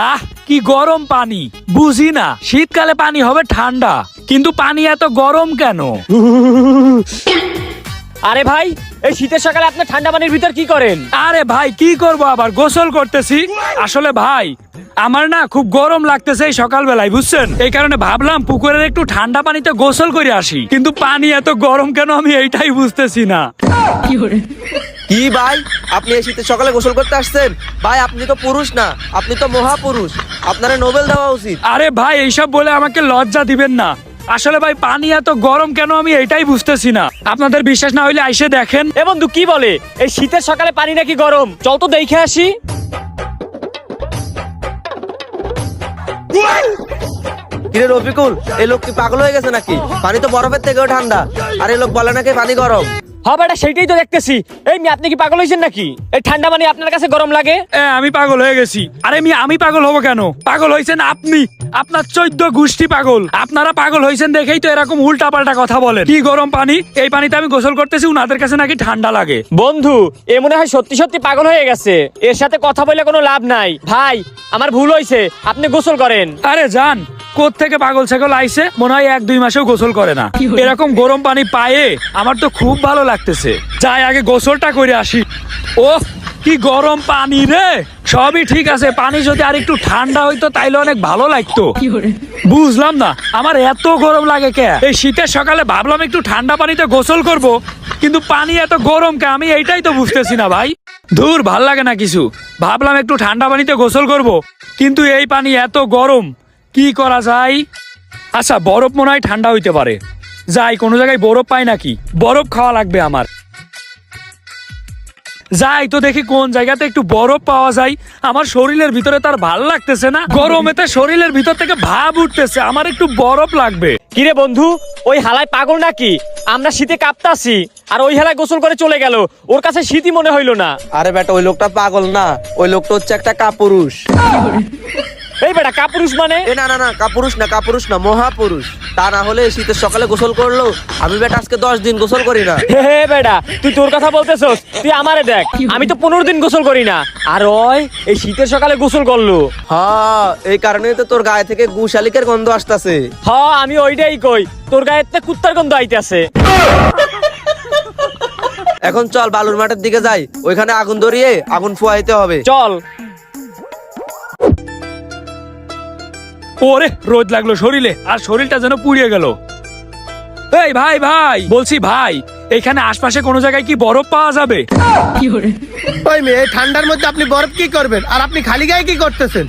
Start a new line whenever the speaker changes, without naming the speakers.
আহ কি গরম পানি, বুঝি না শীতকালে পানি হবে ঠান্ডা, কিন্তু পানি এত গরম কেন?
আরে ভাই, এই শীতের সকালে আপনি ঠান্ডা পানির ভিতর কি করেন?
আরে ভাই কি করব, আবার গোসল করতেছি। আসলে ভাই আমার না খুব গরম লাগতেছে এই সকালবেলায়, বুঝছেন? এই কারণে ভাবলাম পুকুরের একটু ঠান্ডা পানিতে গোসল করে আসি, কিন্তু পানি এত গরম কেন আমি এইটাই বুঝতেছি না।
কি ভাই, আপনি এই শীতের সকালে গোসল করতে আসছেন? ভাই আপনি তো পুরুষ না, আপনি তো মহাপুরুষ, আপনার নোবেল দেওয়া উচিত।
আরে ভাই এইসব বলে আমাকে লজ্জা দিবেন না। আসলে ভাই পানি এত গরম কেন আমি এটাই বুঝতেছি না। আপনাদের বিশ্বাস না হইলে আইসে দেখেন।
এ বন্ধু কি বলে, এই শীতের সকালে পানি নাকি গরম? চল তো দেখে আসি।
কিরে রফিকুল, এই লোক কি পাগল হয়ে গেছে নাকি? পানি তো বরফের থেকেও ঠান্ডা, আর এই লোক বলে নাকি পানি গরম।
হবে এটা, সেইটাই তো দেখতেছি। এই মেয়ে, আপনি কি পাগল হয়েছেন নাকি? এই ঠান্ডা পানি আপনার কাছে গরম লাগে?
আমি পাগল হয়ে গেছি। আরে আমি পাগল হবো কেন? পাগল হয়েছেন আপনি, আপনার 14 গোষ্ঠী পাগল। আপনারা পাগল হয়েছেন দেখেই তো এরকম উল্টা পাল্টা কথা বলেন। কি গরম পানি, এই পানিতে আমি গোসল করতেছি, উনাদের কাছে নাকি ঠান্ডা লাগে।
বন্ধু, এ মনে হয় সত্যি সত্যি পাগল হয়ে গেছে। এর সাথে কথা বলে কোনো লাভ নাই। ভাই আমার ভুল হয়েছে, আপনি গোসল করেন।
আরে জান, কোত্থেকে পাগল ছাগল আইছে, মনে হয় 1-2 মাসেও গোসল করে না। এরকম গরম পানি পায়ে আমার তো খুব ভালো লাগতেছে। যাই আগে গোসলটা করে আসি। ও কি গরম পানি রে! সবই ঠিক আছে, পানি যদি আর একটু ঠান্ডা হইতো তাইলে অনেক ভালো লাগতো। বুঝলাম না আমার এত গরম লাগে কে? এই শীতের সকালে ভাবলাম একটু ঠান্ডা পানিতে গোসল করব, কিন্তু পানি এত গরম কে আমি এইটাই তো বুঝতেছি না ভাই। ধুর, ভাল লাগে না কিছু। ভাবলাম একটু ঠান্ডা পানিতে গোসল করব, কিন্তু এই পানি এত গরম, কি করা যায়? আচ্ছা বরফ মনে হয় ঠান্ডা হইতে পারে। যাই কোনো জায়গায় বরফ পাই নাকি, বরফ খাওয়া লাগবে আমার। যাই তো দেখি কোন জায়গাতে একটু বরফ পাওয়া যায়। আমার শরীরের ভিতরে তার ভাল লাগতেছে না, গরমেতে শরীরের ভিতর থেকে ভাব উঠতেছে, আমার একটু বরফ লাগবে।
কিরে বন্ধু, ওই হালায় পাগল নাকি? আমরা শীতে কাঁপতাছি আর ওই হালায় গোসল করে চলে গেল। ওর কাছে শীতই মনে হইলো না।
আরে বেটা, ওই লোকটা পাগল না, ওই লোকটা হচ্ছে একটা কাপুরুষ।
এই বেটা, কাপুরুষ মানে?
এ না না না, কাপুরুষ না, কাপুরুষ না, মহাপুরুষ। তা না হলে এই শীতের সকালে গোসল করলো। আমি বেটা আজকে 10 দিন গোসল করি না।
হে বেটা, তুই তোর কথা বলতেছস? তুই আমারে দেখ, আমি তো 15 দিন গোসল করি না। আর ওই এই শীতের সকালে গোসল করলো।
হ্যাঁ, এই কারণেই তো তোর গায়ে থেকে গু শালিকের গন্ধ আসতেছে।
হ্যাঁ, আমি ওইটাই কই, তোর গায়ে থেকে কুত্তার গন্ধ আইতাছে।
এখন চল বালুর মাঠের দিকে যাই, ওইখানে আগুন ধরিয়ে আগুন ফুয়াইতে হবে।
চল।
ওরে রোদ লাগলো শরীরে, আর শরীরটা যেন পুড়িয়ে গেল। এই ভাই ভাই বলছি ভাই, এখানে আশপাশে কোনো জায়গায় কি বরফ পাওয়া যাবে?
ওই মেয়ে, ঠান্ডার মধ্যে আপনি বরফ কি করবেন? আর আপনি খালি গায়ে কি করতেছেন?